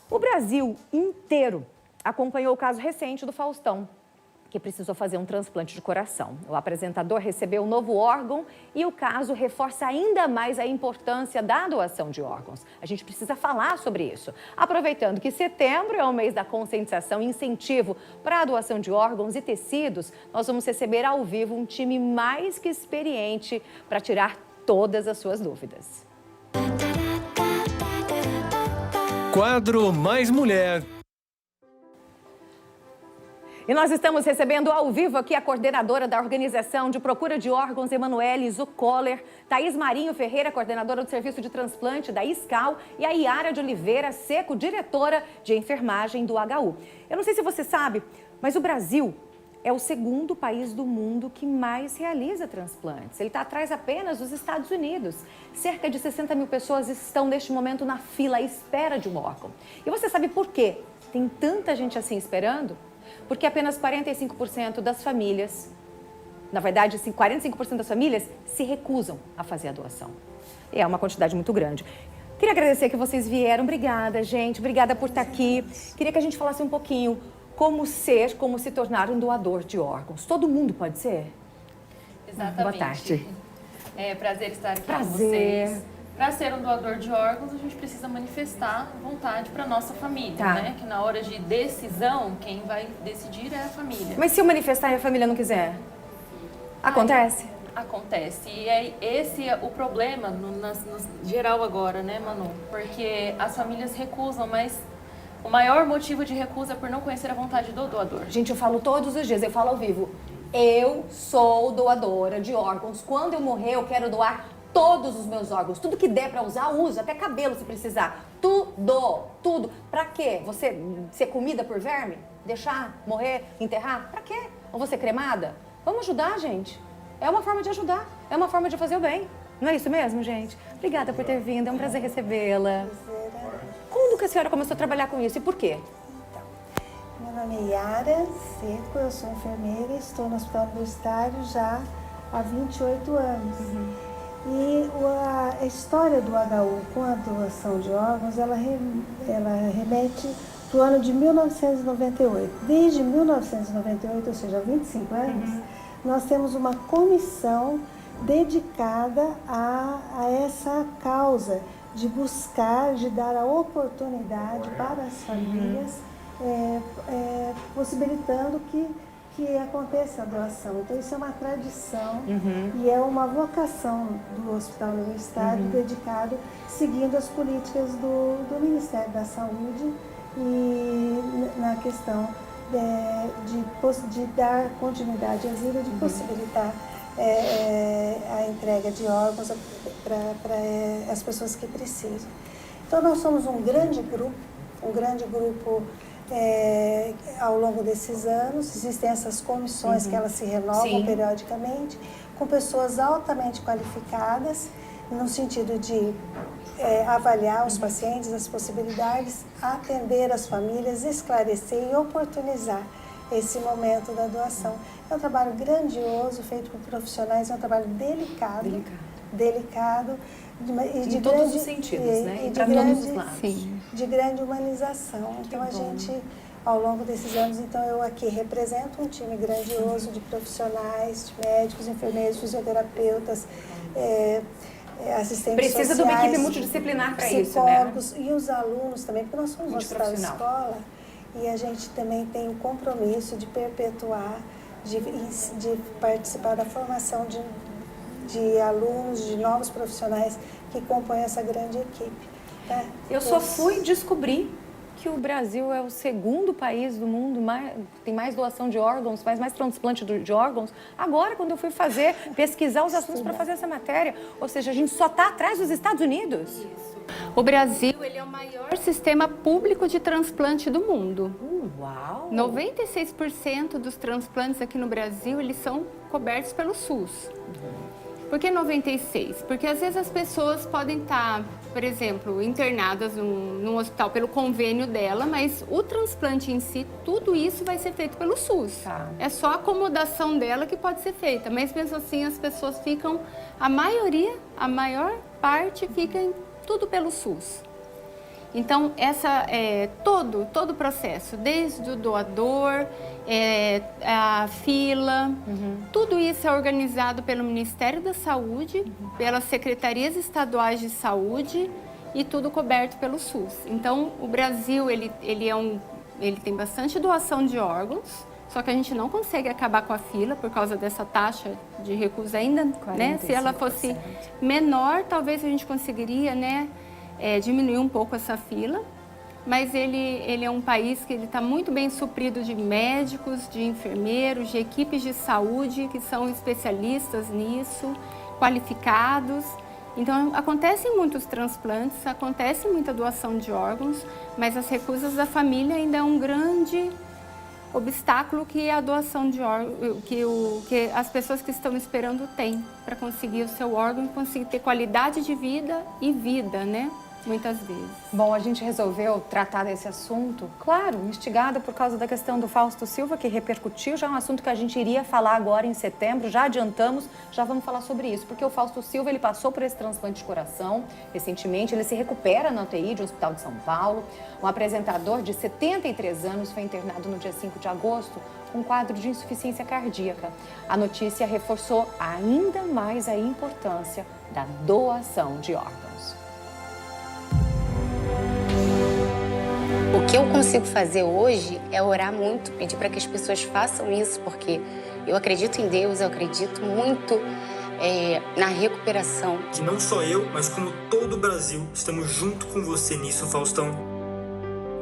O Brasil inteiro acompanhou o caso recente do Faustão, que precisou fazer um transplante de coração. O apresentador recebeu um novo órgão e o caso reforça ainda mais a importância da doação de órgãos. A gente precisa falar sobre isso. Aproveitando que setembro é o mês da conscientização e incentivo para a doação de órgãos e tecidos, nós vamos receber ao vivo um time mais que experiente para tirar todas as suas dúvidas. Quadro Mais Mulher. E nós estamos recebendo ao vivo aqui a coordenadora da Organização de Procura de Órgãos, Emanuele Zucoller, Thaís Marinho Ferreira, coordenadora do Serviço de Transplante da ISCAL, e a Yara de Oliveira Seco, diretora de enfermagem do HU. Eu não sei se você sabe, mas o Brasil é o segundo país do mundo que mais realiza transplantes. Ele está atrás apenas dos Estados Unidos. Cerca de 60 mil pessoas estão neste momento na fila à espera de um órgão. E você sabe por quê? Tem tanta gente assim esperando? Porque apenas 45% das famílias, na verdade, 45% das famílias se recusam a fazer a doação. E é uma quantidade muito grande. Queria agradecer que vocês vieram. Obrigada, gente. Obrigada por estar aqui. Queria que a gente falasse um pouquinho como se tornar um doador de órgãos. Todo mundo pode ser? Exatamente. Boa tarde. É prazer estar aqui Prazer. com vocês. Para ser um doador de órgãos, a gente precisa manifestar vontade para nossa família, Tá. né? Que na hora de decisão, quem vai decidir é a família. Mas se eu manifestar e a família não quiser? Acontece? Acontece. E esse é o problema no geral agora, né, Manu? Porque as famílias recusam, mas o maior motivo de recusa é por não conhecer a vontade do doador. Gente, eu falo todos os dias, eu falo ao vivo. Eu sou doadora de órgãos. Quando eu morrer, eu quero doar todos os meus órgãos. Tudo que der pra usar, uso. Até cabelo, se precisar. Tudo. Pra quê? Você ser comida por verme? Deixar morrer, enterrar? Pra quê? Ou você cremada? Vamos ajudar, gente. É uma forma de ajudar. É uma forma de fazer o bem. Não é isso mesmo, gente? Obrigada por ter vindo. É um prazer recebê-la. Quando que a senhora começou a trabalhar com isso e por quê? Meu nome é Yara Seco, eu sou enfermeira e estou no Hospital Universitário já há 28 anos. E a história do HU com a doação de órgãos, ela remete para o ano de 1998. Desde 1998, ou seja, há 25 anos, nós temos uma comissão dedicada a essa causa de buscar, de dar a oportunidade para as famílias, possibilitando que aconteça a doação. Então isso é uma tradição e é uma vocação do Hospital Universitário dedicado, seguindo as políticas do Ministério da Saúde e na questão de dar continuidade à vida, de possibilitar a entrega de órgãos para as pessoas que precisam. Então nós somos um grande grupo ao longo desses anos. Existem essas comissões que elas se renovam periodicamente, com pessoas altamente qualificadas, no sentido de avaliar os pacientes, as possibilidades, atender as famílias, esclarecer e oportunizar esse momento da doação. É um trabalho grandioso, feito por profissionais, é um trabalho delicado e de todos os sentidos, né? E para todos os lados. De grande humanização. Então a gente, ao longo desses anos, então eu aqui represento um time grandioso de profissionais, de médicos, enfermeiros, fisioterapeutas, assistentes Precisa sociais, de uma equipe multidisciplinar para isso, né? psicólogos e os alunos também, porque nós somos um hospital escola e a gente também tem o compromisso de perpetuar, de participar da formação de alunos, de novos profissionais que compõem essa grande equipe. Tá? Eu só fui descobrir que o Brasil é o segundo país do mundo, tem mais doação de órgãos, faz mais transplante de órgãos. Agora, quando eu fui pesquisar os assuntos para fazer essa matéria. Ou seja, a gente só está atrás dos Estados Unidos. O Brasil ele é o maior sistema público de transplante do mundo. Uau! 96% dos transplantes aqui no Brasil, eles são cobertos pelo SUS. Por que 96? Porque às vezes as pessoas podem estar, por exemplo, internadas num hospital pelo convênio dela, mas o transplante em si, tudo isso vai ser feito pelo SUS. Tá. É só a acomodação dela que pode ser feita, mas mesmo assim as pessoas ficam, a maior parte fica tudo pelo SUS. Então, todo o processo, desde o doador, a fila, tudo isso é organizado pelo Ministério da Saúde, pelas secretarias estaduais de saúde e tudo coberto pelo SUS. Então, o Brasil, ele tem bastante doação de órgãos, só que a gente não consegue acabar com a fila por causa dessa taxa de recusa ainda, né? Se ela fosse menor, talvez a gente conseguiria, né, diminuir um pouco essa fila. Mas ele é um país que está muito bem suprido de médicos, de enfermeiros, de equipes de saúde que são especialistas nisso, qualificados. Então, acontecem muitos transplantes, acontece muita doação de órgãos, mas as recusas da família ainda é um grande obstáculo que a doação de órgãos, que as pessoas que estão esperando têm para conseguir o seu órgão e conseguir ter qualidade de vida e vida, né? Muitas vezes. Bom, a gente resolveu tratar desse assunto, claro, instigada por causa da questão do Fausto Silva, que repercutiu, já é um assunto que a gente iria falar agora em setembro, já adiantamos, já vamos falar sobre isso, porque o Fausto Silva, ele passou por esse transplante de coração recentemente, ele se recupera na UTI de um hospital de São Paulo. Um apresentador de 73 anos foi internado no dia 5 de agosto com um quadro de insuficiência cardíaca. A notícia reforçou ainda mais a importância da doação de órgãos. O que eu consigo fazer hoje é orar muito, pedir para que as pessoas façam isso, porque eu acredito em Deus, eu acredito muito na recuperação. Que não só eu, mas como todo o Brasil, estamos junto com você nisso, Faustão.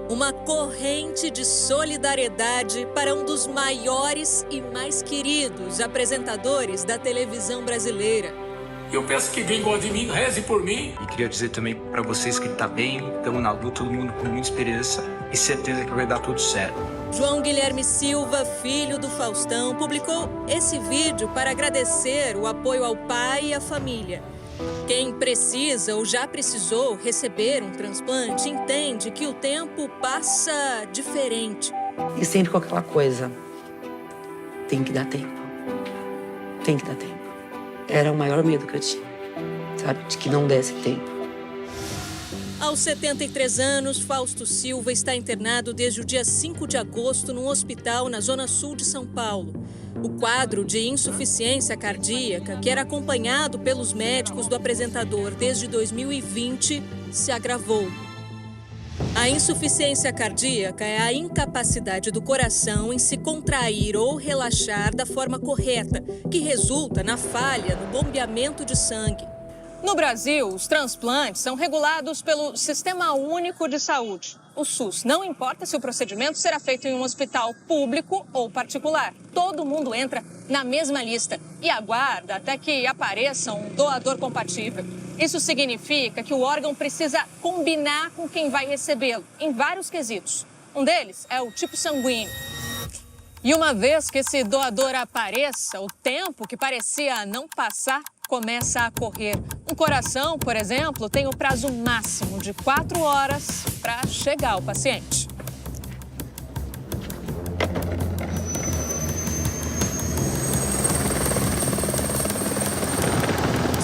Uma corrente de solidariedade para um dos maiores e mais queridos apresentadores da televisão brasileira. Eu peço que quem gosta de mim reze por mim. E queria dizer também para vocês que tá bem, estamos na luta, todo mundo com muita esperança e certeza que vai dar tudo certo. João Guilherme Silva, filho do Faustão, publicou esse vídeo para agradecer o apoio ao pai e à família. Quem precisa ou já precisou receber um transplante entende que o tempo passa diferente. E sempre com aquela coisa, tem que dar tempo, tem que dar tempo. Era o maior medo que eu tinha, sabe? De que não desse tempo. Aos 73 anos, Fausto Silva está internado desde o dia 5 de agosto num hospital na zona sul de São Paulo. O quadro de insuficiência cardíaca, que era acompanhado pelos médicos do apresentador desde 2020, se agravou. A insuficiência cardíaca é a incapacidade do coração em se contrair ou relaxar da forma correta, que resulta na falha no bombeamento de sangue. No Brasil, os transplantes são regulados pelo Sistema Único de Saúde, o SUS. Não importa se o procedimento será feito em um hospital público ou particular. Todo mundo entra na mesma lista e aguarda até que apareça um doador compatível. Isso significa que o órgão precisa combinar com quem vai recebê-lo, em vários quesitos. Um deles é o tipo sanguíneo. E uma vez que esse doador apareça, o tempo que parecia não passar começa a correr. Um coração, por exemplo, tem o prazo máximo de 4 horas para chegar ao paciente.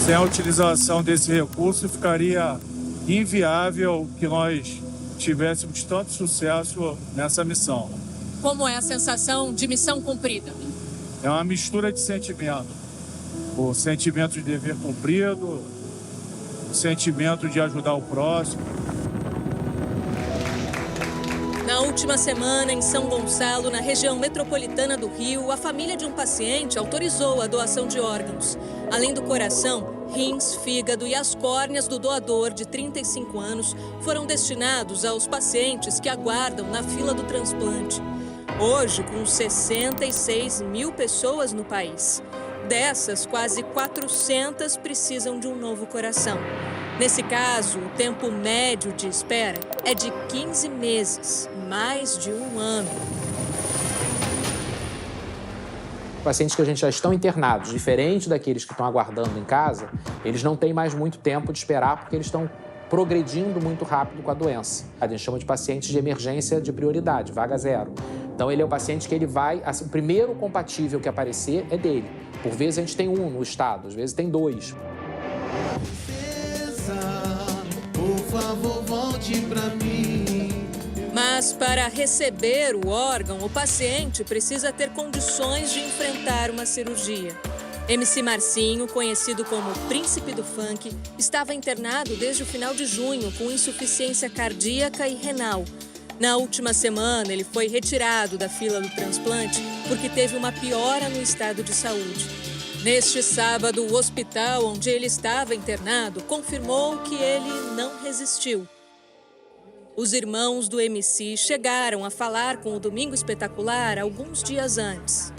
Sem a utilização desse recurso, ficaria inviável que nós tivéssemos tanto sucesso nessa missão. Como é a sensação de missão cumprida? É uma mistura de sentimento. O sentimento de dever cumprido, o sentimento de ajudar o próximo. Na última semana, em São Gonçalo, na região metropolitana do Rio, a família de um paciente autorizou a doação de órgãos. Além do coração, rins, fígado e as córneas do doador, de 35 anos, foram destinados aos pacientes que aguardam na fila do transplante. Hoje, com 66 mil pessoas no país. Dessas, quase 400 precisam de um novo coração. Nesse caso, o tempo médio de espera é de 15 meses, mais de 1 ano. Pacientes que a gente já estão internados, diferente daqueles que estão aguardando em casa, eles não têm mais muito tempo de esperar porque eles estão progredindo muito rápido com a doença. A gente chama de pacientes de emergência de prioridade, vaga zero. Então, ele é o paciente que ele vai... Assim, o primeiro compatível que aparecer é dele. Por vezes, a gente tem 1 no estado, às vezes tem 2. Por favor, volte. sorte pra mim. Mas para receber o órgão, o paciente precisa ter condições de enfrentar uma cirurgia. MC Marcinho, conhecido como Príncipe do Funk, estava internado desde o final de junho com insuficiência cardíaca e renal. Na última semana, ele foi retirado da fila do transplante porque teve uma piora no estado de saúde. Neste sábado, o hospital onde ele estava internado confirmou que ele não resistiu. Os irmãos do MC chegaram a falar com o Domingo Espetacular alguns dias antes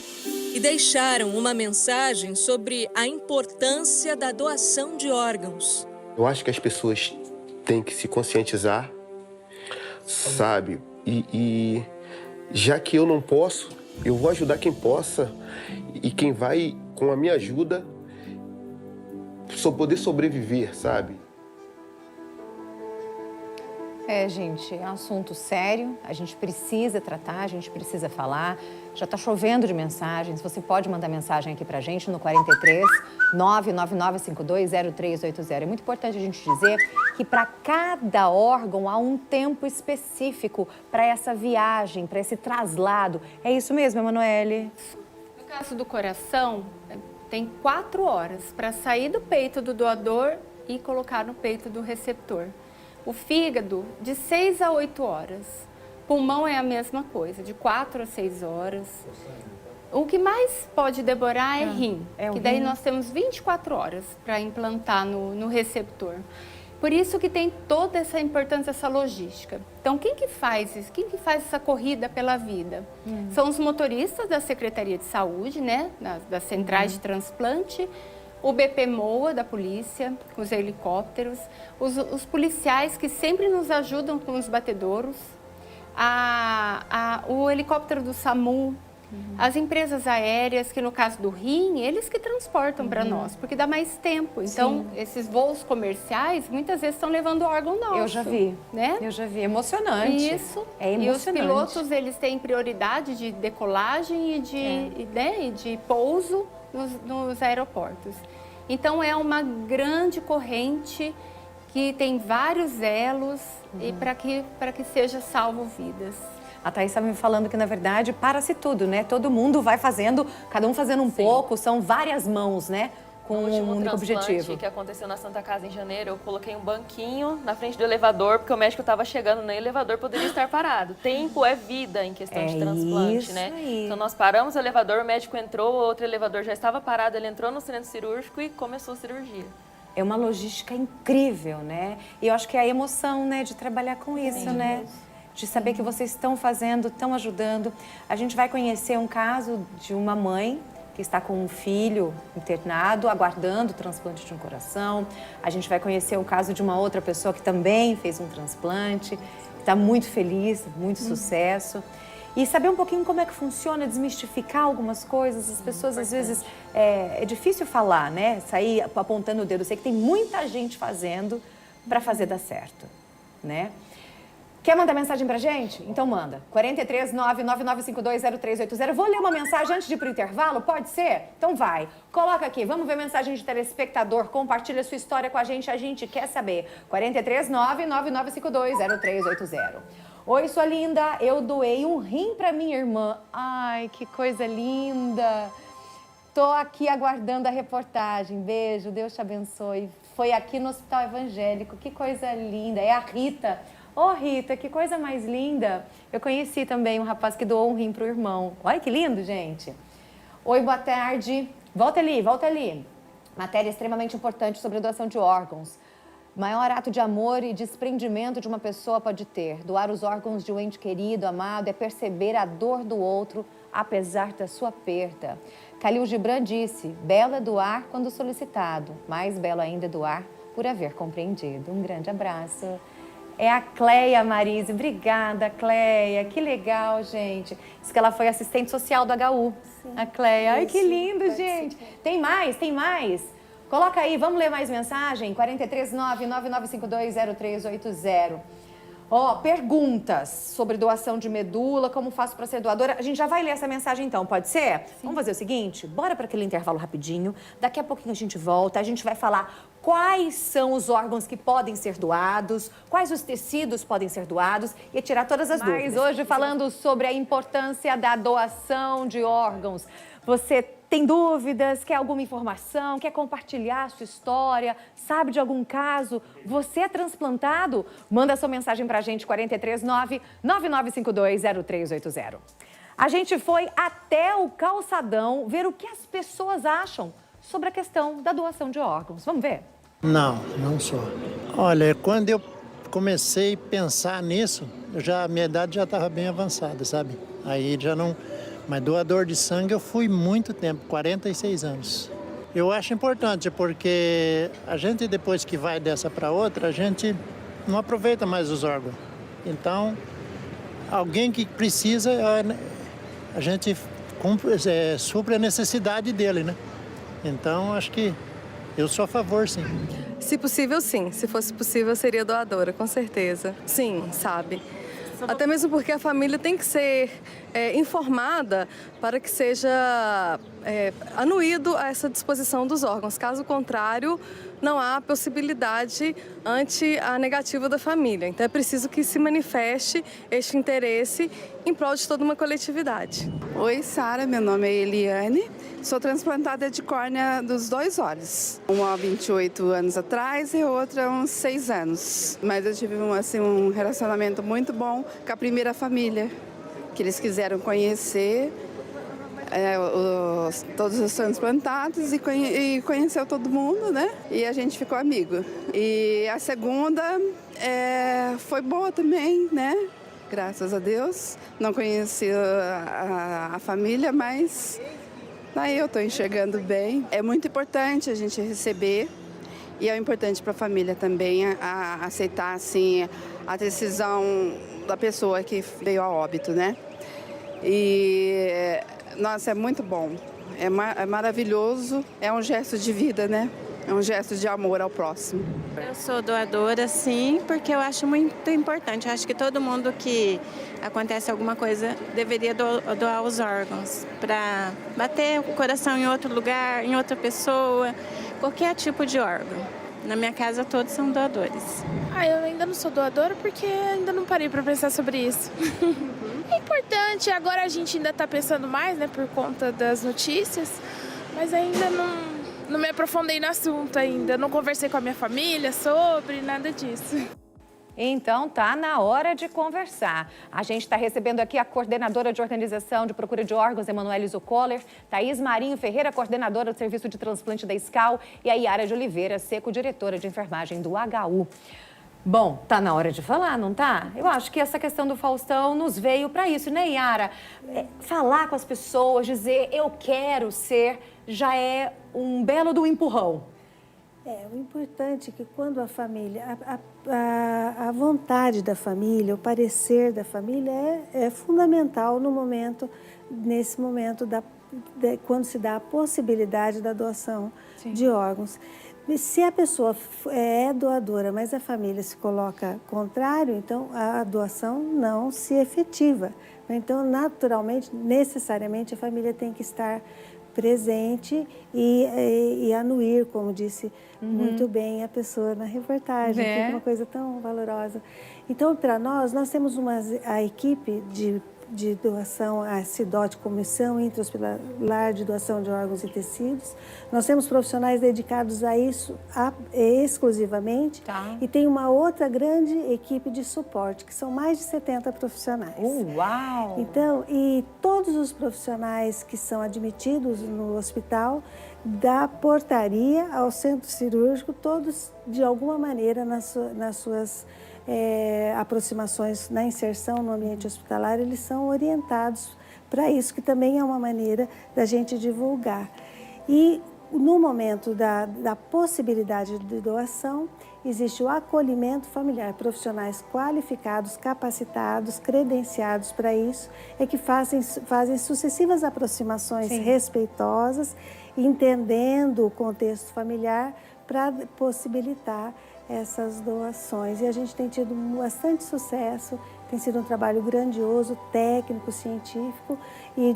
e deixaram uma mensagem sobre a importância da doação de órgãos. Eu acho que as pessoas têm que se conscientizar, sabe? E já que eu não posso, eu vou ajudar quem possa e quem vai, com a minha ajuda, só poder sobreviver, sabe? Gente, é um assunto sério, a gente precisa tratar, a gente precisa falar. Já está chovendo de mensagens, você pode mandar mensagem aqui pra gente no 43 999520380. É muito importante a gente dizer que para cada órgão há um tempo específico para essa viagem, para esse traslado. É isso mesmo, Emanuele? No caso do coração, tem 4 horas para sair do peito do doador e colocar no peito do receptor. O fígado, de 6 a 8 horas. Pulmão é a mesma coisa, de 4 a 6 horas. O que mais pode demorar é rim, que daí nós temos 24 horas para implantar no receptor. Por isso que tem toda essa importância, essa logística. Então, quem que faz isso? Quem que faz essa corrida pela vida? São os motoristas da Secretaria de Saúde, né? Das centrais de transplante, o BP-MOA da polícia, com os helicópteros, os policiais que sempre nos ajudam com os batedouros, o helicóptero do SAMU, as empresas aéreas, que no caso do rim, eles que transportam para nós, porque dá mais tempo. Então, esses voos comerciais, muitas vezes estão levando órgão nosso. Eu já vi, né? Eu já vi, emocionante. Isso. É emocionante. E os pilotos, eles têm prioridade de decolagem e de pouso nos aeroportos. Então, é uma grande corrente que tem vários elos e para que seja salvo vidas. A Thaís estava me falando que, na verdade, para-se tudo, né? Todo mundo vai fazendo, cada um fazendo um pouco, são várias mãos, né? Com um único objetivo. Que aconteceu na Santa Casa em janeiro, eu coloquei um banquinho na frente do elevador, porque o médico estava chegando no elevador, poderia estar parado. Tempo é vida em questão de transplante, né? Aí. Então nós paramos o elevador, o médico entrou, o outro elevador já estava parado, ele entrou no centro cirúrgico e começou a cirurgia. É uma logística incrível, né? E eu acho que é a emoção, né, de trabalhar com isso, né? De saber que vocês estão fazendo, estão ajudando. A gente vai conhecer um caso de uma mãe que está com um filho internado, aguardando o transplante de um coração. A gente vai conhecer o caso de uma outra pessoa que também fez um transplante, que está muito feliz, muito sucesso. E saber um pouquinho como é que funciona, desmistificar algumas coisas. As pessoas, às vezes, é difícil falar, né? Sair apontando o dedo. Eu sei que tem muita gente fazendo para fazer dar certo, né? Quer mandar mensagem pra gente? Então manda. 43 999520380. Vou ler uma mensagem antes de ir pro intervalo? Pode ser? Então vai. Coloca aqui. Vamos ver mensagem de telespectador. Compartilha sua história com a gente quer saber. 43 999520380. Oi, sua linda. Eu doei um rim pra minha irmã. Ai, que coisa linda. Tô aqui aguardando a reportagem. Beijo, Deus te abençoe. Foi aqui no Hospital Evangélico. Que coisa linda. É a Rita. Ô, Rita, que coisa mais linda. Eu conheci também um rapaz que doou um rim pro irmão. Olha que lindo, gente. Oi, boa tarde. Volta ali, volta ali. Matéria extremamente importante sobre doação de órgãos. Maior ato de amor e desprendimento de uma pessoa pode ter. Doar os órgãos de um ente querido, amado, é perceber a dor do outro, apesar da sua perda. Khalil Gibran disse, belo é doar quando solicitado, mais belo ainda é doar por haver compreendido. Um grande abraço. É a Cleia Marise. Obrigada, Cleia. Que legal, gente. Diz que ela foi assistente social do HU. Sim. A Cleia. Ai, que lindo, gente. Tem mais, tem mais. Coloca aí, vamos ler mais mensagem? 43 999520380. Ó, perguntas sobre doação de medula, como faço para ser doadora. A gente já vai ler essa mensagem então, pode ser? Sim. Vamos fazer o seguinte? Bora para aquele intervalo rapidinho. Daqui a pouquinho a gente volta, a gente vai falar quais são os órgãos que podem ser doados, quais os tecidos podem ser doados e tirar todas as dúvidas. Mas hoje falando sobre a importância da doação de órgãos. Você tem dúvidas, quer alguma informação, quer compartilhar a sua história, sabe de algum caso? Você é transplantado? Manda sua mensagem pra gente, 439-9952-0380. A gente foi até o Calçadão ver o que as pessoas acham sobre a questão da doação de órgãos. Vamos ver? Não sou. Olha, quando eu comecei a pensar nisso, minha idade já estava bem avançada, sabe? Aí já não... Mas doador de sangue eu fui muito tempo, 46 anos. Eu acho importante porque a gente, depois que vai dessa para outra, a gente não aproveita mais os órgãos. Então, alguém que precisa, a gente supre a necessidade dele, né? Então, acho que eu sou a favor, sim. Se possível, sim. Se fosse possível, eu seria doadora, com certeza. Sim, sabe? Até mesmo porque a família tem que ser informada para que seja anuído a essa disposição dos órgãos. Caso contrário, não há possibilidade ante a negativa da família. Então é preciso que se manifeste este interesse em prol de toda uma coletividade. Oi, Sara, meu nome é Eliane. Sou transplantada de córnea dos 2 olhos. Uma há 28 anos atrás e outra há uns 6 anos. Mas eu tive um relacionamento muito bom com a primeira família, que eles quiseram conhecer todos os transplantados e conheceu todo mundo, né? E a gente ficou amigo. E a segunda foi boa também, né? Graças a Deus. Não conheci a família, mas daí eu estou enxergando bem. É muito importante a gente receber e é importante para a família também aceitar assim, a decisão da pessoa que veio a óbito, né? E, nossa, é muito bom, é maravilhoso, é um gesto de vida, né? É um gesto de amor ao próximo. Eu sou doadora, sim, porque eu acho muito importante. Eu acho que todo mundo que acontece alguma coisa deveria doar os órgãos para bater o coração em outro lugar, em outra pessoa, qualquer tipo de órgão. Na minha casa todos são doadores. Eu ainda não sou doadora porque ainda não parei para pensar sobre isso. É importante, agora a gente ainda está pensando mais, né, por conta das notícias, mas ainda não me aprofundei no assunto ainda, não conversei com a minha família sobre nada disso. Então, tá na hora de conversar. A gente está recebendo aqui a coordenadora de organização de procura de órgãos, Emanuele Zucoller, Thaís Marinho Ferreira, coordenadora do serviço de transplante da SCAL, e a Yara de Oliveira Seco, diretora de enfermagem do HU. Bom, tá na hora de falar, não tá? Eu acho que essa questão do Faustão nos veio para isso, né, Yara? Falar com as pessoas, dizer eu quero ser, já é um belo do empurrão. O importante é que quando a família, a vontade da família, o parecer da família é fundamental nesse momento quando se dá a possibilidade da doação de órgãos. Se a pessoa é doadora, mas a família se coloca contrário, então a doação não se efetiva. Então, naturalmente, necessariamente, a família tem que estar presente e anuir, como disse muito bem a pessoa na reportagem, que é uma coisa tão valorosa. Então, para nós temos a equipe de doação, a CIDOT, Comissão Intra-Hospitalar de Doação de Órgãos e Tecidos. Nós temos profissionais dedicados a isso exclusivamente e tem uma outra grande equipe de suporte, que são mais de 70 profissionais. Uau! Então, e todos os profissionais que são admitidos no hospital, da portaria ao centro cirúrgico, todos, de alguma maneira, nas suas aproximações na inserção no ambiente hospitalar, eles são orientados para isso, que também é uma maneira da gente divulgar. E no momento da possibilidade de doação, existe o acolhimento familiar, profissionais qualificados, capacitados, credenciados para isso, que fazem sucessivas aproximações respeitosas, entendendo o contexto familiar para possibilitar essas doações. E a gente tem tido bastante sucesso, tem sido um trabalho grandioso, técnico, científico e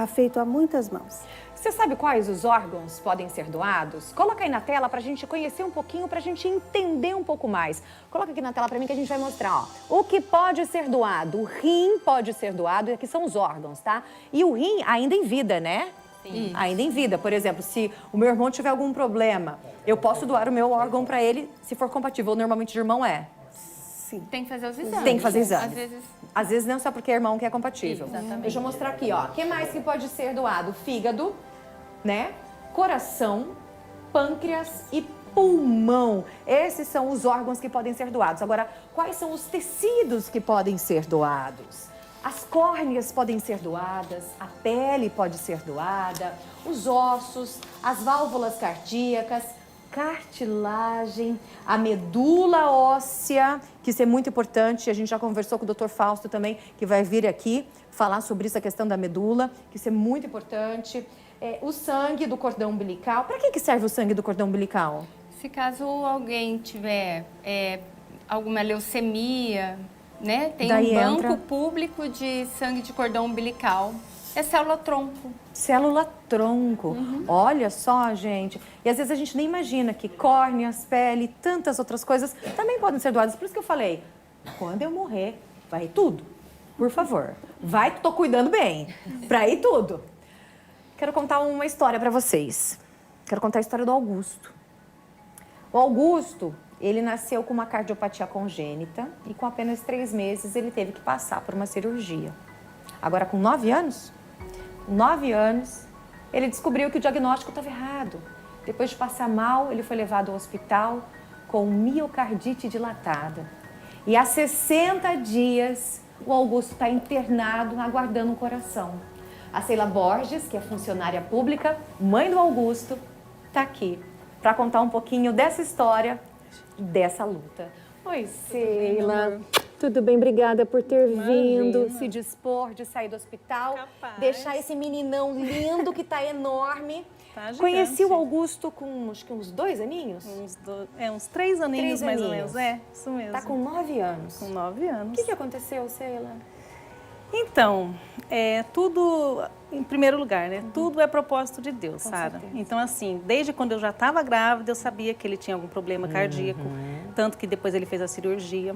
feito a muitas mãos. Você sabe quais os órgãos podem ser doados? Coloca aí na tela para a gente conhecer um pouquinho, para a gente entender um pouco mais. Coloca aqui na tela para mim que a gente vai mostrar, ó, o que pode ser doado. O rim pode ser doado, e aqui são os órgãos, tá? E o rim ainda em vida, né? Sim. Ainda em vida. Por exemplo, se o meu irmão tiver algum problema, eu posso doar o meu órgão para ele, se for compatível. Normalmente de irmão é. Sim. Tem que fazer os exames. Tem que fazer exames. Às vezes não, só porque é irmão que é compatível. Exatamente. Deixa eu mostrar aqui, ó. O que mais que pode ser doado? Fígado, né? Coração, pâncreas e pulmão. Esses são os órgãos que podem ser doados. Agora, quais são os tecidos que podem ser doados? As córneas podem ser doadas, a pele pode ser doada, os ossos, as válvulas cardíacas, cartilagem, a medula óssea, que isso é muito importante. A gente já conversou com o Dr. Fausto também, que vai vir aqui falar sobre essa questão da medula, que isso é muito importante. O sangue do cordão umbilical. Para que serve o sangue do cordão umbilical? Se caso alguém tiver alguma leucemia, né? Tem Daí um banco público de sangue de cordão umbilical. É célula-tronco. Célula-tronco. Olha só, gente. E às vezes a gente nem imagina que córneas, pele, tantas outras coisas também podem ser doadas. Por isso que eu falei, quando eu morrer, vai tudo. Por favor. Vai, tô cuidando bem. Pra ir tudo. Quero contar uma história para vocês. Quero contar a história do Augusto. O Augusto, ele nasceu com uma cardiopatia congênita e com apenas 3 meses ele teve que passar por uma cirurgia. Agora, com 9 anos, ele descobriu que o diagnóstico estava errado. Depois de passar mal, ele foi levado ao hospital com miocardite dilatada. E há 60 dias, o Augusto está internado, aguardando um coração. A Sheila Borges, que é funcionária pública, mãe do Augusto, está aqui para contar um pouquinho dessa história, dessa luta. Oi, Sheila. Tudo bem? Obrigada por ter vindo, se dispor de sair do hospital, deixar esse meninão lindo que está enorme. Tá. Conheci o Augusto com acho que uns 2 aninhos? Uns 3 aninhos, mais ou menos. É, isso mesmo. Tá com 9 anos. Com 9 anos. O que aconteceu, Sheila? Então, tudo, em primeiro lugar, né? Tudo é propósito de Deus, Sara. Então, assim, desde quando eu já estava grávida, eu sabia que ele tinha algum problema cardíaco. Tanto que depois ele fez a cirurgia.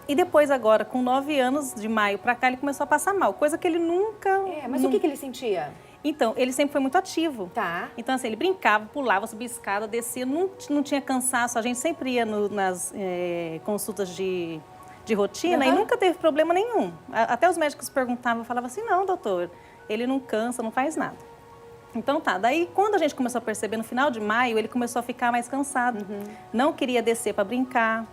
E depois, agora, com 9 anos, de maio pra cá, ele começou a passar mal. Coisa que ele nunca... Mas o que ele sentia? Então, ele sempre foi muito ativo. Tá. Então, assim, ele brincava, pulava, subia escada, descia, não tinha cansaço. A gente sempre ia nas consultas de rotina e nunca teve problema nenhum. Até os médicos perguntavam, eu falava assim, não, doutor, ele não cansa, não faz nada. Então tá, daí quando a gente começou a perceber, no final de maio, ele começou a ficar mais cansado. Não queria descer para brincar,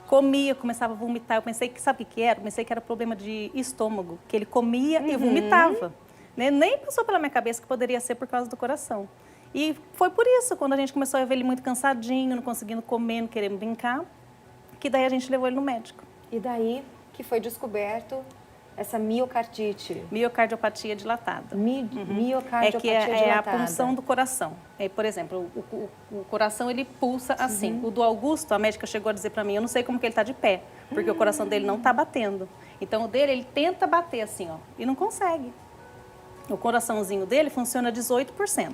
comia, começava a vomitar. Eu pensei que, sabe o que era? Eu pensei que era problema de estômago, que ele comia e vomitava. Né? Nem passou pela minha cabeça que poderia ser por causa do coração. E foi por isso, quando a gente começou a ver ele muito cansadinho, não conseguindo comer, não querendo brincar, que daí a gente levou ele no médico. E daí que foi descoberto essa miocardite? Miocardiopatia dilatada. Miocardiopatia dilatada. É a punção do coração. Por exemplo, o coração ele pulsa assim. O do Augusto, a médica chegou a dizer para mim, eu não sei como que ele está de pé, porque o coração dele não está batendo. Então o dele, ele tenta bater assim, ó, e não consegue. O coraçãozinho dele funciona 18%.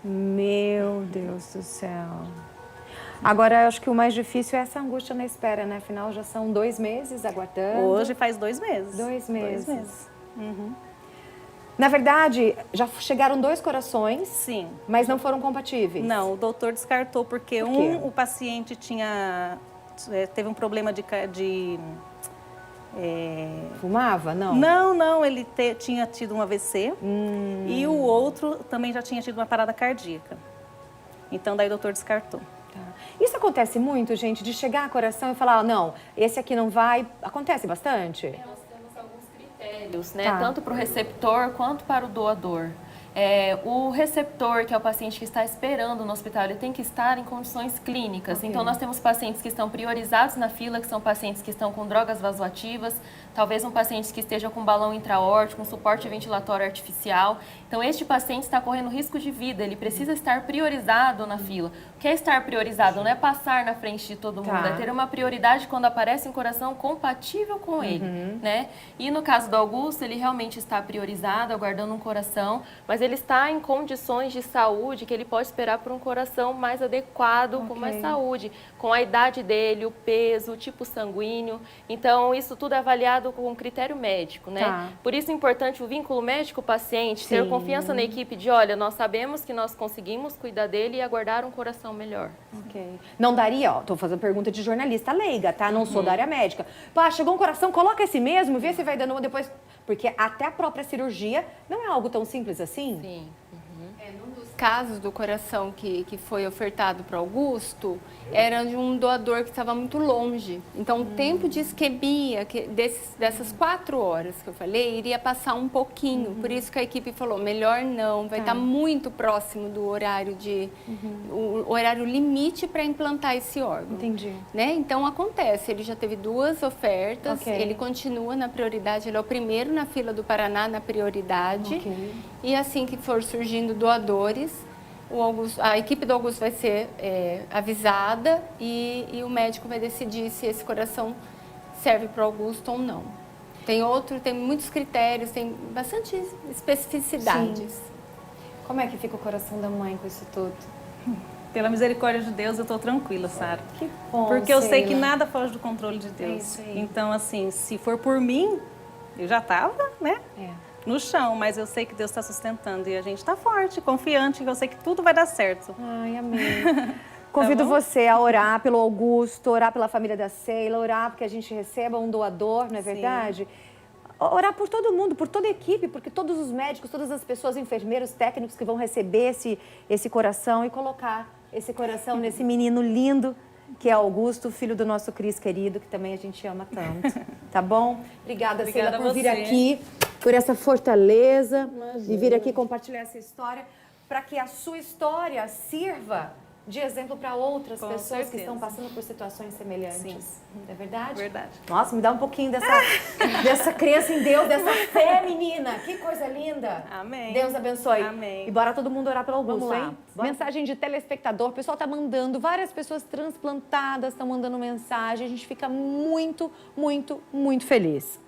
Meu Deus do céu. Agora, eu acho que o mais difícil é essa angústia na espera, né? Afinal, já são 2 meses aguardando. Hoje faz 2 meses. 2 meses. 2 meses. Na verdade, já chegaram 2 corações. Sim. Mas não foram compatíveis. Não, o doutor descartou porque o paciente teve um problema de fumava? Não? Não, ele tinha tido um AVC e o outro também já tinha tido uma parada cardíaca. Então, daí o doutor descartou. Isso acontece muito, gente, de chegar a coração e falar, não, esse aqui não vai. Acontece bastante? Nós temos alguns critérios, né? Tanto para o receptor quanto para o doador. O receptor, que é o paciente que está esperando no hospital, ele tem que estar em condições clínicas. Então, nós temos pacientes que estão priorizados na fila, que são pacientes que estão com drogas vasoativas, talvez um paciente que esteja com balão intraórtico, um suporte ventilatório artificial. Então, este paciente está correndo risco de vida, ele precisa estar priorizado na fila. O que é estar priorizado? Não é passar na frente de todo mundo, é ter uma prioridade quando aparece um coração compatível com ele, né? E no caso do Augusto, ele realmente está priorizado, aguardando um coração, mas ele está em condições de saúde que ele pode esperar por um coração mais adequado, com mais saúde, com a idade dele, o peso, o tipo sanguíneo. Então, isso tudo é avaliado com critério médico, né? Por isso é importante o vínculo médico-paciente, ter confiança na equipe de, olha, nós sabemos que nós conseguimos cuidar dele e aguardar um coração melhor. Não daria, ó, tô fazendo pergunta de jornalista leiga, tá? Não sou da área médica. Pá, chegou um coração, coloca esse mesmo, vê se vai dando uma depois. Porque até a própria cirurgia não é algo tão simples assim. Sim. Num dos casos do coração que foi ofertado para Augusto, era de um doador que estava muito longe. Então, o tempo de isquemia dessas 4 horas que eu falei, iria passar um pouquinho. Por isso que a equipe falou, melhor não, vai estar muito próximo do horário o horário limite para implantar esse órgão. Entendi. Né? Então, acontece, ele já teve 2 ofertas, ele continua na prioridade, ele é o primeiro na fila do Paraná na prioridade. E assim que for surgindo doadores, a equipe do Augusto vai ser avisada e o médico vai decidir se esse coração serve para o Augusto ou não. Tem muitos critérios, tem bastante especificidades. Sim. Como é que fica o coração da mãe com isso tudo? Pela misericórdia de Deus, eu estou tranquila, Sara. Que bom, porque eu sei que nada foge do controle de Deus. Então, assim, se for por mim, eu já estava, né? No chão, mas eu sei que Deus está sustentando e a gente está forte, confiante, eu sei que tudo vai dar certo. Ai, amém. Convido você a orar pelo Augusto, orar pela família da Sheila, orar porque a gente receba um doador, não é verdade? Orar por todo mundo, por toda a equipe, porque todos os médicos, todas as pessoas, enfermeiros, técnicos que vão receber esse coração e colocar esse coração nesse menino lindo que é Augusto, filho do nosso Cris querido, que também a gente ama tanto. Tá bom? Obrigada, Sheila, por vir aqui, por essa fortaleza, de vir aqui compartilhar essa história, para que a sua história sirva de exemplo para outras pessoas que estão passando por situações semelhantes. Sim. É verdade? Verdade. Nossa, me dá um pouquinho dessa crença em Deus, dessa fé, menina. Que coisa linda. Amém. Deus abençoe. Amém. E bora todo mundo orar pelo Augusto, Vamos lá. hein? Mensagem de telespectador. O pessoal tá mandando, várias pessoas transplantadas estão mandando mensagem. A gente fica muito, muito, muito feliz.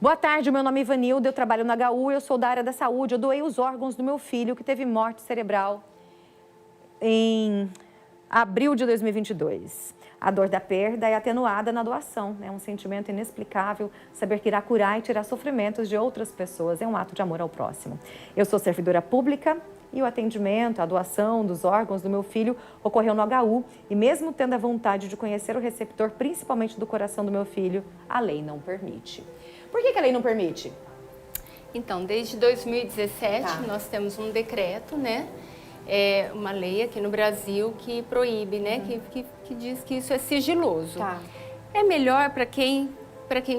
Boa tarde, meu nome é Ivanilda, eu trabalho na HU, eu sou da área da saúde. Eu doei os órgãos do meu filho que teve morte cerebral em abril de 2022. A dor da perda é atenuada na doação. É um sentimento inexplicável saber que irá curar e tirar sofrimentos de outras pessoas. É um ato de amor ao próximo. Eu sou servidora pública e o atendimento, a doação dos órgãos do meu filho ocorreu no HU. E mesmo tendo a vontade de conhecer o receptor, principalmente do coração do meu filho, a lei não permite. Por que a lei não permite? Então, desde 2017, nós temos um decreto, né? Uma lei aqui no Brasil que proíbe, né? Que diz que isso é sigiloso. É melhor para quem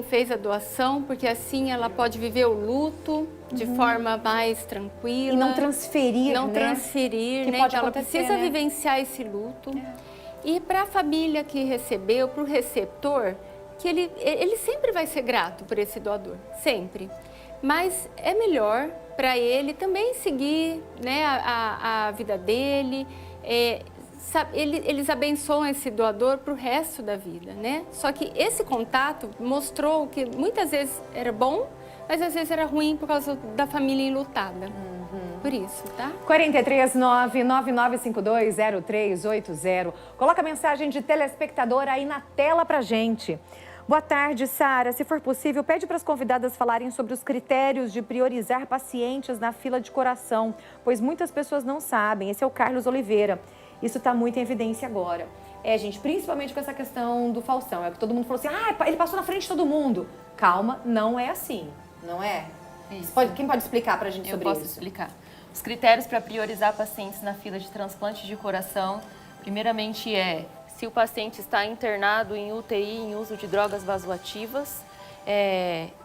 fez a doação, porque assim ela pode viver o luto de forma mais tranquila. E não transferir, Não né? transferir, Que né? pode Que ela acontecer, precisa né? vivenciar esse luto. E para a família que recebeu, para o receptor, que ele sempre vai ser grato por esse doador, sempre. Mas é melhor para ele também seguir, né, a vida dele. Eles abençoam esse doador para o resto da vida, né? Só que esse contato mostrou que muitas vezes era bom, mas às vezes era ruim por causa da família enlutada. Por isso, tá? 439-9952-0380. Coloca a mensagem de telespectador aí na tela pra gente. Boa tarde, Sara. Se for possível, pede para as convidadas falarem sobre os critérios de priorizar pacientes na fila de coração, pois muitas pessoas não sabem. Esse é o Carlos Oliveira. Isso está muito em evidência agora. Gente, principalmente com essa questão do Faustão. É que todo mundo falou assim, ele passou na frente de todo mundo. Calma, não é assim, não é? Quem pode explicar para a gente sobre isso? Eu posso explicar. Os critérios para priorizar pacientes na fila de transplante de coração, primeiramente se o paciente está internado em UTI em uso de drogas vasoativas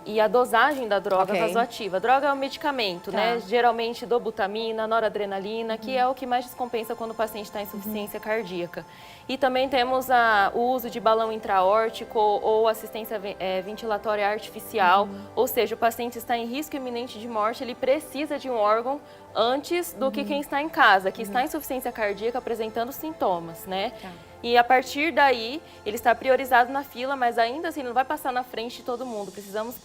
e a dosagem da droga Ok. vasoativa. A droga é um medicamento, Tá. né? Geralmente dobutamina, noradrenalina, que é o que mais descompensa quando o paciente está em insuficiência cardíaca. E também temos o uso de balão intraórtico ou assistência ventilatória artificial, ou seja, o paciente está em risco iminente de morte, ele precisa de um órgão antes do que quem está em casa, que está em insuficiência cardíaca apresentando sintomas, né? E a partir daí, ele está priorizado na fila, mas ainda assim não vai passar na frente de todo mundo. Precisamos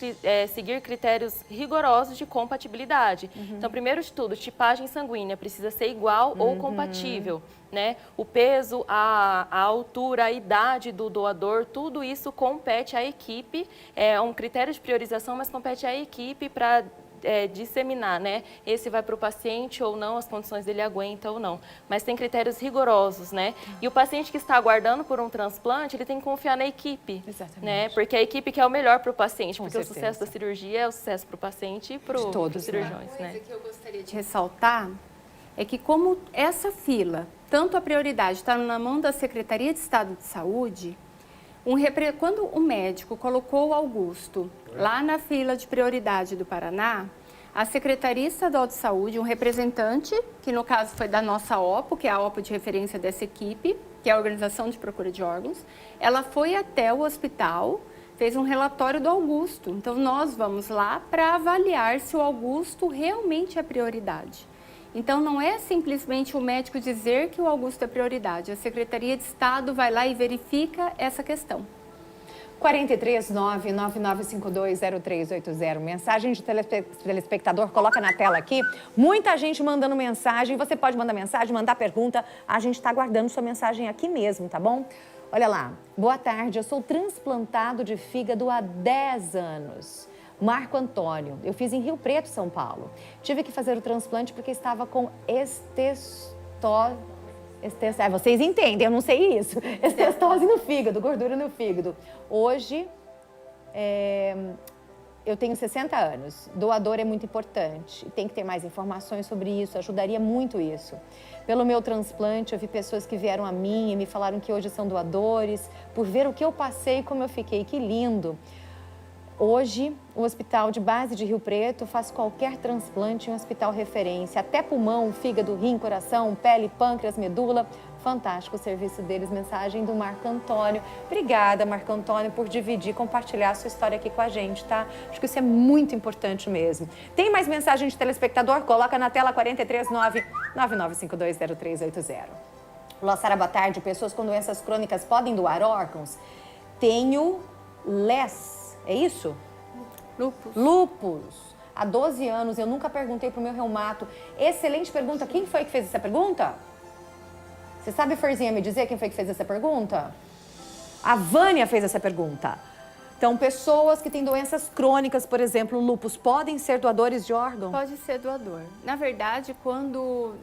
seguir critérios rigorosos de compatibilidade. Então, primeiro de tudo, tipagem sanguínea precisa ser igual ou compatível, né? O peso, a altura, a idade do doador, tudo isso compete à equipe. É um critério de priorização, mas compete à equipe para disseminar, né? Esse vai para o paciente ou não, as condições dele aguentam ou não. Mas tem critérios rigorosos, né? E o paciente que está aguardando por um transplante, ele tem que confiar na equipe, né? Porque a equipe quer o melhor para o paciente, porque o sucesso da cirurgia é o sucesso para o paciente e para os cirurgiões, Uma né? coisa que eu gostaria de ressaltar é que como essa fila, tanto a prioridade está na mão da Secretaria de Estado de Saúde, quando o médico colocou o Augusto lá na fila de prioridade do Paraná, a Secretaria Estadual de Saúde, um representante, que no caso foi da nossa OPO, que é a OPO de referência dessa equipe, que é a Organização de Procura de Órgãos, ela foi até o hospital, fez um relatório do Augusto. Então, nós vamos lá para avaliar se o Augusto realmente é prioridade. Então, não é simplesmente o médico dizer que o Augusto é prioridade. A Secretaria de Estado vai lá e verifica essa questão. 439-9952-0380. Mensagem de telespectador, coloca na tela aqui. Muita gente mandando mensagem. Você pode mandar mensagem, mandar pergunta. A gente está aguardando sua mensagem aqui mesmo, tá bom? Olha lá. Boa tarde, eu sou transplantado de fígado há 10 anos. Marco Antônio, eu fiz em Rio Preto, São Paulo. Tive que fazer o transplante porque estava com vocês entendem, eu não sei isso. Estestose no fígado, gordura no fígado. Hoje, eu tenho 60 anos. Doador é muito importante. Tem que ter mais informações sobre isso, ajudaria muito isso. Pelo meu transplante, eu vi pessoas que vieram a mim e me falaram que hoje são doadores, por ver o que eu passei e como eu fiquei. Que lindo! Hoje, o Hospital de Base de Rio Preto faz qualquer transplante em um hospital referência, até pulmão, fígado, rim, coração, pele, pâncreas, medula. Fantástico o serviço deles. Mensagem do Marco Antônio. Obrigada, Marco Antônio, por dividir, compartilhar a sua história aqui com a gente, tá? Acho que isso é muito importante mesmo. Tem mais mensagem de telespectador? Coloca na tela 439-99520380. Olá, Sara, boa tarde. Pessoas com doenças crônicas podem doar órgãos? Tenho é isso? Lúpus. Há 12 anos, eu nunca perguntei pro meu reumato. Excelente pergunta. Quem foi que fez essa pergunta? Você sabe, Ferzinha, me dizer quem foi que fez essa pergunta? A Vânia fez essa pergunta. Então, pessoas que têm doenças crônicas, por exemplo, lúpus, podem ser doadores de órgão? Pode ser doador. Na verdade, quando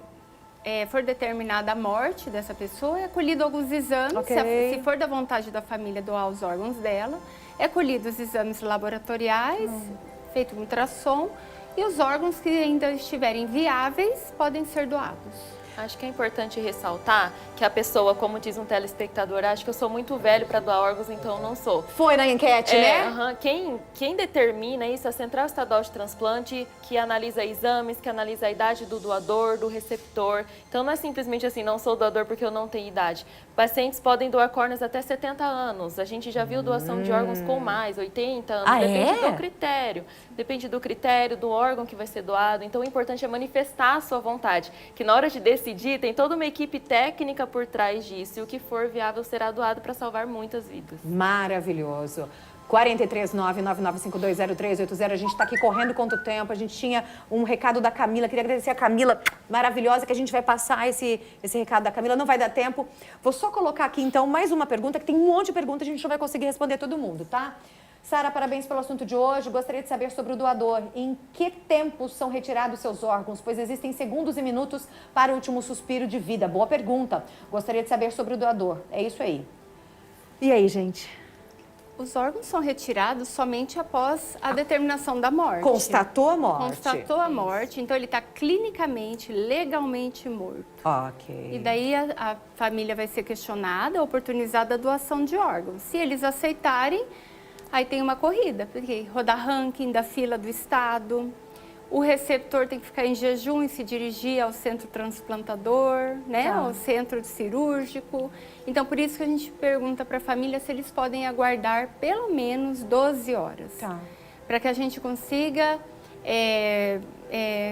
for determinada a morte dessa pessoa, é colhido alguns exames. Ok. Se for da vontade da família doar os órgãos dela, é colhido os exames laboratoriais, feito um ultrassom, e os órgãos que ainda estiverem viáveis podem ser doados. Acho que é importante ressaltar que a pessoa, como diz um telespectador, acha que eu sou muito velho para doar órgãos, então eu não sou. Foi na enquete, né? Quem determina isso é a Central Estadual de Transplante, que analisa exames, que analisa a idade do doador, do receptor. Então não é simplesmente assim, não sou doador porque eu não tenho idade. Pacientes podem doar córneas até 70 anos. A gente já viu doação de órgãos com mais, 80 anos. Depende do critério. Depende do critério, do órgão que vai ser doado. Então o importante é manifestar a sua vontade. Que na hora de decidir, tem toda uma equipe técnica por trás disso. E o que for viável será doado para salvar muitas vidas. Maravilhoso. 439-99520380. A gente está aqui correndo contra o tempo. A gente tinha um recado da Camila. Queria agradecer a Camila, maravilhosa, que a gente vai passar esse recado da Camila. Não vai dar tempo. Vou só colocar aqui, então, mais uma pergunta, que tem um monte de perguntas. A gente não vai conseguir responder todo mundo, tá? Sara, parabéns pelo assunto de hoje. Gostaria de saber sobre o doador. Em que tempo são retirados seus órgãos? Pois existem segundos e minutos para o último suspiro de vida. Boa pergunta. Gostaria de saber sobre o doador. É isso aí. E aí, gente? Os órgãos são retirados somente após a determinação da morte. Constatou a morte. Constatou a morte, então ele está clinicamente, legalmente morto. Ok. E daí a família vai ser questionada, oportunizada a doação de órgãos. Se eles aceitarem, Aí tem uma corrida, porque rodar ranking da fila do estado, o receptor tem que ficar em jejum e se dirigir ao centro transplantador, né, ao centro cirúrgico. Então, por isso que a gente pergunta para a família se eles podem aguardar pelo menos 12 horas. Para que a gente consiga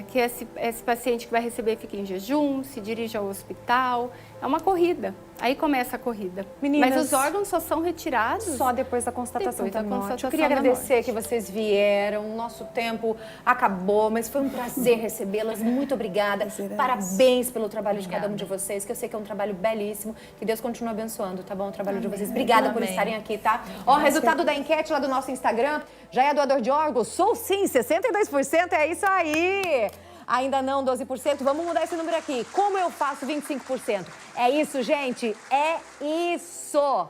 que esse paciente que vai receber fique em jejum, se dirija ao hospital. É uma corrida. Aí começa a corrida. Meninas, mas os órgãos só são retirados só depois da constatação depois da da morte. constatação Eu queria da agradecer morte. que vocês vieram. O nosso tempo acabou, mas foi um prazer recebê-las. Muito obrigada. Parabéns pelo trabalho de cada um de vocês, que eu sei que é um trabalho belíssimo. Que Deus continue abençoando, tá bom? O trabalho de vocês. Obrigada por estarem aqui, tá? Ó, o resultado da enquete lá do nosso Instagram. Já é doador de órgãos? Sou sim, 62%. É isso aí. Ainda não, 12%. Vamos mudar esse número aqui. Como eu faço 25%? É isso, gente? É isso!